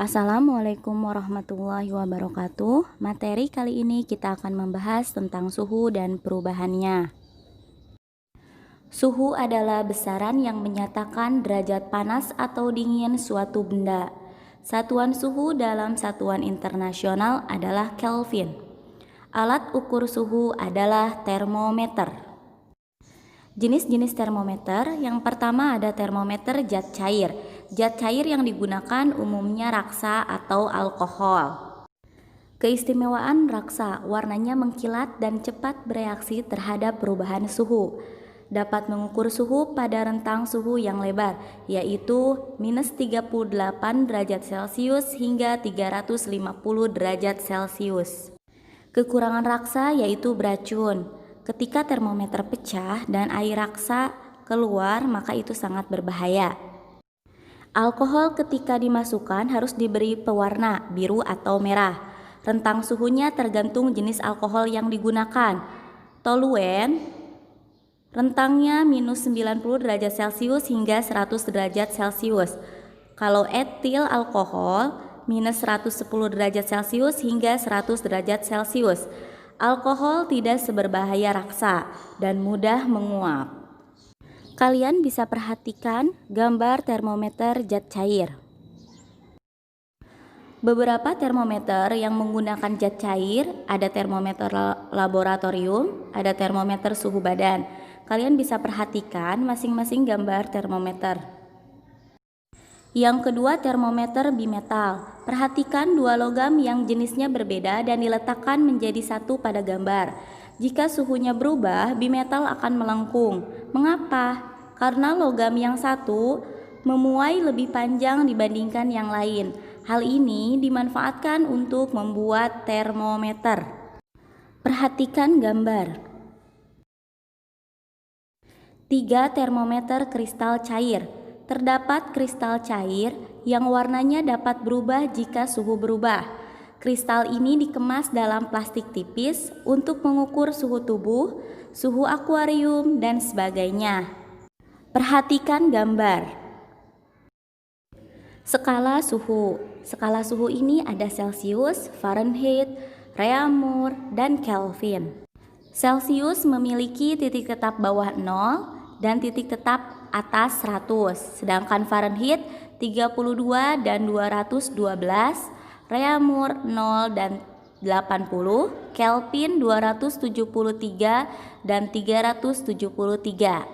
Assalamualaikum warahmatullahi wabarakatuh. Materi kali ini kita akan membahas tentang suhu dan perubahannya. Suhu adalah besaran yang menyatakan derajat panas atau dingin suatu benda. Satuan suhu dalam satuan internasional adalah Kelvin. Alat ukur suhu adalah termometer. Jenis-jenis termometer, yang pertama ada termometer zat cair. Zat cair yang digunakan umumnya raksa atau alkohol. Keistimewaan raksa, warnanya mengkilat dan cepat bereaksi terhadap perubahan suhu. Dapat mengukur suhu pada rentang suhu yang lebar, yaitu minus 38 derajat Celcius hingga 350 derajat Celcius. Kekurangan raksa yaitu beracun. Ketika termometer pecah dan air raksa keluar, maka itu sangat berbahaya. Alkohol ketika dimasukkan harus diberi pewarna biru atau merah. Rentang suhunya tergantung jenis alkohol yang digunakan. Toluen rentangnya minus 90 derajat Celcius hingga 100 derajat Celcius. Kalau etil alkohol minus 110 derajat Celcius hingga 100 derajat Celcius. Alkohol tidak seberbahaya raksa dan mudah menguap. Kalian bisa perhatikan gambar termometer zat cair. Beberapa termometer yang menggunakan zat cair, ada termometer laboratorium, ada termometer suhu badan. Kalian bisa perhatikan masing-masing gambar termometer. Yang kedua, termometer bimetal. Perhatikan dua logam yang jenisnya berbeda dan diletakkan menjadi satu pada gambar. Jika suhunya berubah, bimetal akan melengkung. Mengapa? Karena logam yang satu memuai lebih panjang dibandingkan yang lain. Hal ini dimanfaatkan untuk membuat termometer. Perhatikan gambar. 3 termometer kristal cair. Terdapat kristal cair yang warnanya dapat berubah jika suhu berubah. Kristal ini dikemas dalam plastik tipis untuk mengukur suhu tubuh, suhu akuarium, dan sebagainya. Perhatikan gambar. Skala suhu. Skala suhu ini ada Celcius, Fahrenheit, Reaumur, dan Kelvin. Celcius memiliki titik tetap bawah 0 dan titik tetap atas 100, sedangkan Fahrenheit 32 dan 212, Reaumur 0 dan 80, Kelvin 273 dan 373.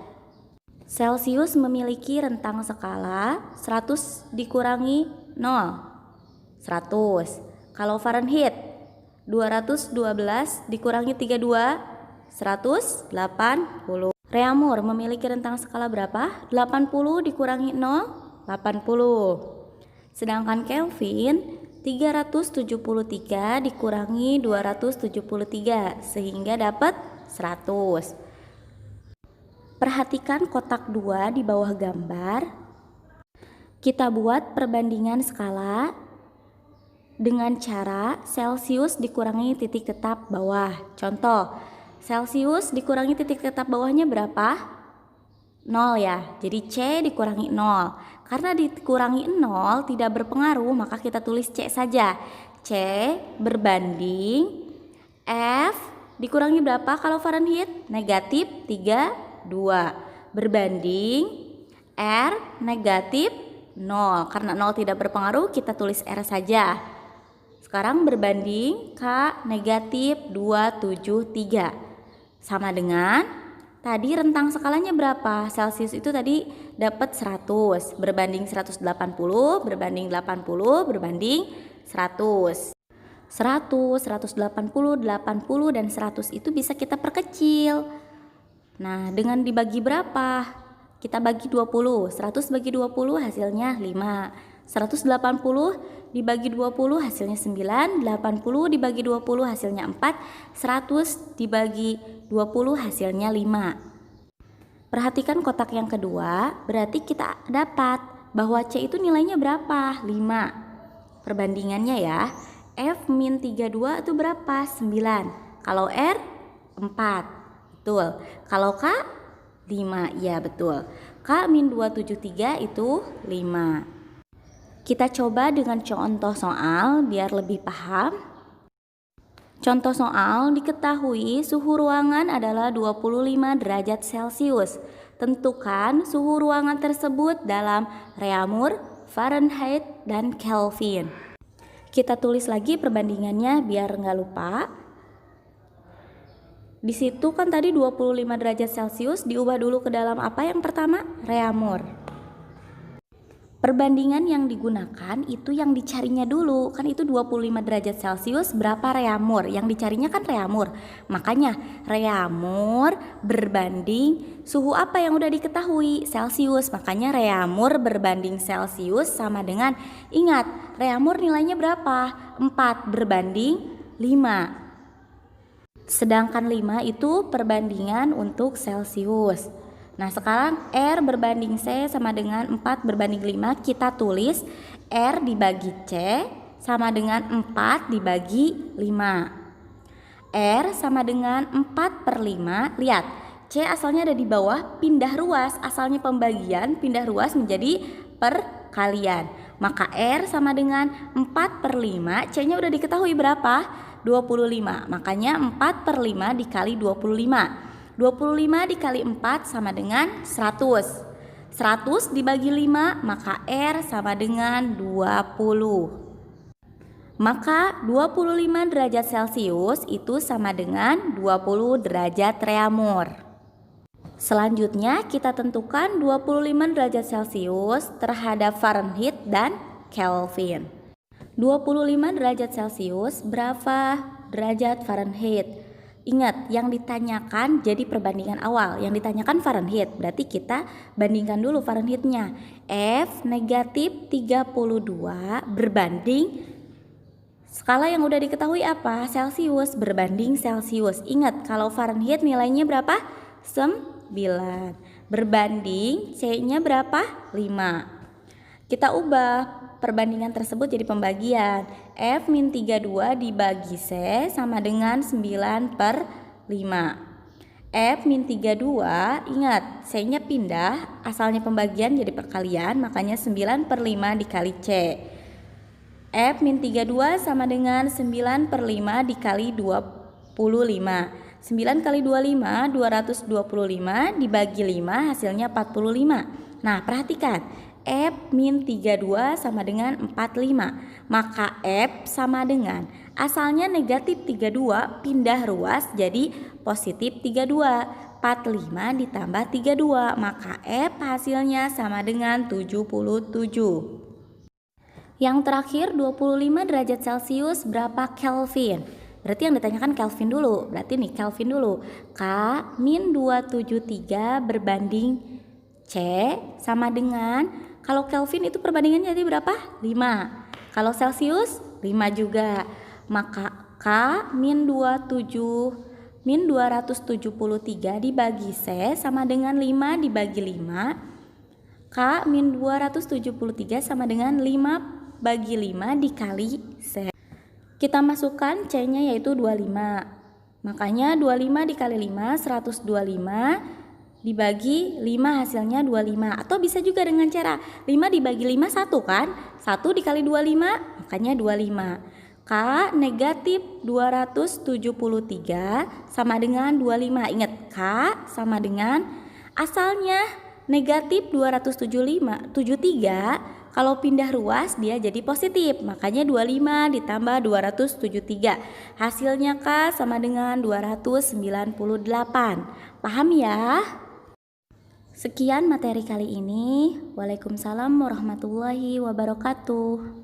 Celcius memiliki rentang skala 100 dikurangi 0, 100. Kalau Fahrenheit 212 dikurangi 32, 180. Reaumur memiliki rentang skala berapa? 80 dikurangi 0, 80. Sedangkan Kelvin 373 dikurangi 273 sehingga dapat 100. Perhatikan kotak 2 di bawah gambar. Kita buat perbandingan skala dengan cara Celcius dikurangi titik tetap bawah. Contoh, Celcius dikurangi titik tetap bawahnya berapa? 0 ya. Jadi C dikurangi 0. Karena dikurangi 0 tidak berpengaruh, maka kita tulis C saja. C berbanding F dikurangi berapa kalau Fahrenheit? Negatif 32 berbanding R negatif 0. Karena 0 tidak berpengaruh, kita tulis R saja. Sekarang berbanding K negatif 273. Sama dengan tadi rentang skalanya berapa? Celcius itu tadi dapat 100 berbanding 180 berbanding 80 berbanding 100. 100, 180, 80 dan 100 itu bisa kita perkecil. Nah, dengan dibagi berapa? Kita bagi 20. 100 bagi 20 hasilnya 5. 180 dibagi 20 hasilnya 9. 80 dibagi 20 hasilnya 4. 100 dibagi 20 hasilnya 5. Perhatikan kotak yang kedua, berarti kita dapat bahwa C itu nilainya berapa? 5. Perbandingannya ya. F min 32 itu berapa? 9. Kalau R 4. Betul. Kalau K 5. Ya betul. K min 273 itu 5. Kita coba dengan contoh soal biar lebih paham. Contoh soal, diketahui suhu ruangan adalah 25 derajat Celcius. Tentukan suhu ruangan tersebut dalam Reaumur, Fahrenheit, dan Kelvin. Kita tulis lagi perbandingannya biar nggak lupa. Di situ kan tadi 25 derajat Celcius diubah dulu ke dalam apa yang pertama? Reaumur. Perbandingan yang digunakan itu yang dicarinya dulu. Kan itu 25 derajat Celcius berapa reaumur? Yang dicarinya kan reaumur. Makanya reaumur berbanding suhu apa yang udah diketahui? Celcius. Makanya reaumur berbanding Celcius sama dengan, ingat, reaumur nilainya berapa? 4 berbanding 5. Sedangkan 5 itu perbandingan untuk Celcius. Nah sekarang R berbanding C sama dengan 4 berbanding 5. Kita tulis R dibagi C sama dengan 4 dibagi 5. R sama dengan 4/5. Lihat, C asalnya ada di bawah, pindah ruas. Asalnya pembagian, pindah ruas menjadi perkalian. Maka R sama dengan 4/5. C nya udah diketahui berapa? 25. Makanya 4/5 dikali 25. 25 dikali 4 sama dengan 100. 100 dibagi 5, maka R sama dengan 20. Maka 25 derajat Celcius itu sama dengan 20 derajat reaumur. Selanjutnya kita tentukan 25 derajat Celcius terhadap Fahrenheit dan Kelvin. 25 derajat Celcius berapa derajat Fahrenheit? Ingat, yang ditanyakan jadi perbandingan awal. Yang ditanyakan Fahrenheit, berarti kita bandingkan dulu Fahrenheitnya. F negatif 32 berbanding skala yang udah diketahui apa? Celcius berbanding Celcius. Ingat, kalau Fahrenheit nilainya berapa? 9. Berbanding C-nya berapa? 5. Kita ubah perbandingan tersebut jadi pembagian. F-32 dibagi C sama dengan 9/5. F-32, ingat C-nya pindah, asalnya pembagian jadi perkalian, makanya 9/5 dikali C. F-32 sama dengan 9/5 dikali 25. 9 kali 25, 225 dibagi 5 hasilnya 45. Nah perhatikan, F-32 sama dengan 45. Maka F sama dengan, asalnya negatif 32 pindah ruas jadi positif 32. 45 ditambah 32, maka F hasilnya sama dengan 77. Yang terakhir 25 derajat Celcius berapa Kelvin? Berarti yang ditanyakan Kelvin dulu. Berarti nih Kelvin dulu. K-273 berbanding C sama dengan, kalau Kelvin itu perbandingannya jadi berapa? 5. Kalau Celcius 5 juga. Maka K-273 dibagi C sama dengan 5 dibagi 5. K-273 sama dengan 5 bagi 5 dikali C. Kita masukkan C-nya yaitu 25. Makanya 25 dikali 5, 125 dibagi 5 hasilnya 25. Atau bisa juga dengan cara 5 dibagi 5 1 kan? 1 dikali 25 makanya 25. K negatif 273 sama dengan 25. Ingat, K sama dengan asalnya negatif 273. Kalau pindah ruas dia jadi positif. Makanya 25 ditambah 273. Hasilnya K sama dengan 298. Paham ya? Sekian materi kali ini. Waalaikumsalam warahmatullahi wabarakatuh.